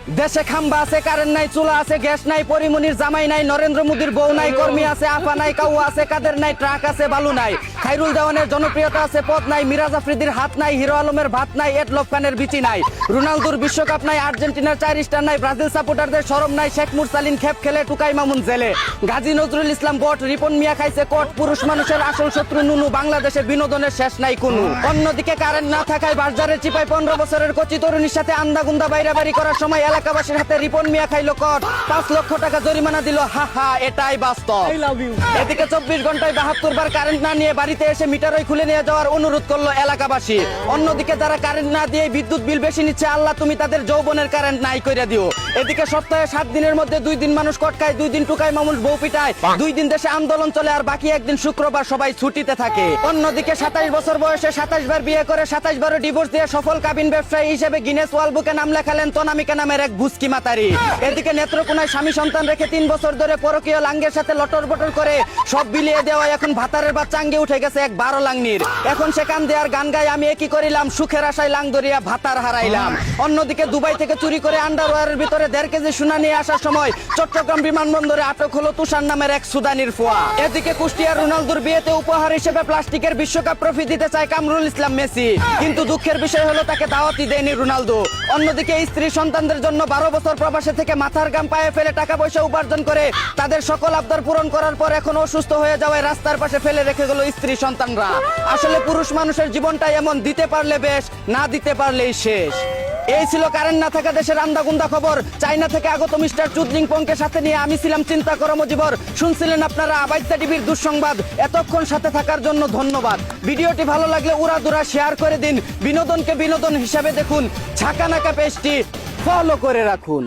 দেশে খাম্বা আছে, কারেন্ট নাই, চুলা আছে, গ্যাস নাই, পরিমনির জামাই নাই, নরেন্দ্র মোদীর বউ নাই, কর্মী আছে, আফা নাই, কাউয়া আছে, কাদের নাই, ট্রাক আছে, বালু নাই, খাইরুল দেওয়ানের জনপ্রিয়তা আছে, পদ নাই, মিরাজ আফ্রিদির হাত নাই, হিরো আলমের ভাত নাই, এডলফ খানের বিচি নাই, রোনালদোর বিশ্বকাপ নাই, আর্জেন্টিনার 4 স্টার নাই, ব্রাজিল সাপোর্টারদের শরম নাই, শেখ মুরসালিন খেপ খেলে, টুকাই মামুন জেলে, গাজী নজরুল ইসলাম বট, রিপন মিয়া খাইছে কোট, পুরুষ মানুষের আসল শত্রু নুনু, বাংলাদেশে বিনোদনের শেষ নাই কোনো। অন্যদিকে কারেন্ট না থাকায় বাজারের চিপায় 15 বছরের কচি তরুণীর সাথে আন্দাগুন্দা বাইরাবাড়ি করার সময় এলাকাবাসীর হাতে রিপন মিয়া খাইলো কট, 5 লক্ষ টাকা জরিমানা দিল, হা হা, এটাই বাস্তব। এদিকে 24 ঘন্টায় 72 বার কারেন্ট না নিয়ে বাড়িতে এসে মিটারই খুলে নিয়ে যাওয়ার অনুরোধ করলো এলাকাবাসী। অন্যদিকে যারা কারেন্ট না দিয়ে বিদ্যুৎ বিল বেশি নিচ্ছে, আল্লাহ তুমি তাদের যৌবনের কারেন্ট নাই কইরা দিও। এদিকে সপ্তাহে 7 দিনের মধ্যে 2 দিন মানুষ কটকায়, 2 দিন টুকাই মামুল বউ পিটায়, 2 দিন দেশে আন্দোলন চলে, আর বাকি একদিন শুক্রবার সবাই ছুটিতে থাকে। অন্যদিকে 27 বছর বয়সে 27 বার বিয়ে করে 27 বারও ডিভোর্স দিয়ে সফল কাবিন ব্যবসায়ী হিসেবে গিনেস ওয়ার্ল্ড বুকে নাম লেখালেন তনামিকা নামের এক বুস্কি মাতারি। এদিকে নেত্রকোনায় স্বামী সন্তান রেখে 3 বছর ধরে পরকীয় লাঙ্গের সাথে লটর বটর করে সব বিলিয়ে দেওয়া এখন ভাতারের বা চাঙ্গে উঠে গেছে এক 12 লাংনির। এখন সে কান দেয়ার গান গায়, আমি একই করিলাম, সুখের আশায় লাং ধরিয়া ভাতার হারাইলাম। অন্যদিকে দুবাই থেকে চুরি করে আন্ডারওয়্যারের ভিতরে 1.5 কেজি সোনা নিয়ে আসার সময় চট্টগ্রাম বিমানবন্দরে আটক হলো তুষার নামের এক সুদানির ফোয়া। এদিকে কুষ্টিয়ার রোনালদোর বিয়েতে উপহার হিসেবে প্লাস্টিকের বিশ্বকাপ ট্রফি দিতে চায় কামরুল ইসলাম মেসি, কিন্তু দুঃখের বিষয় হলো তাকে দাওয়াতই দেয়নি রোনালদো। অন্যদিকে স্ত্রী সন্তানদের জন্য 12 বছর প্রবাসে থেকে মাথার গাম পায়ে ফেলে টাকা পয়সা উপার্জন করে তাদের সকল আবদার পূরণ করার পর এখন অসুস্থ হয়ে যাওয়ায় রাস্তার পাশে ফেলে রেখে গেল স্ত্রী সন্তানরা। আসলে পুরুষ মানুষের জীবনটাই এমন, দিতে পারলে বেশ, না দিতে পারলেই শেষ। এই ছিল কারেন্ট না থাকা দেশের আন্দাগুন্দা খবর। চায়না থেকে আগত মিস্টার চুদলিং পংকে সাথে নিয়ে আমি ছিলাম চিন্তা করো মজিবর। শুনছিলেন আপনারা আবাইত্যা টিভির দুঃসংবাদ। এতক্ষণ সাথে থাকার জন্য ধন্যবাদ। ভিডিওটি ভালো লাগলে উড়াদুরা শেয়ার করে দিন। বিনোদনকে বিনোদন হিসাবে দেখুন। ঝাঁকানাকা পেজটি ফলো করে রাখুন।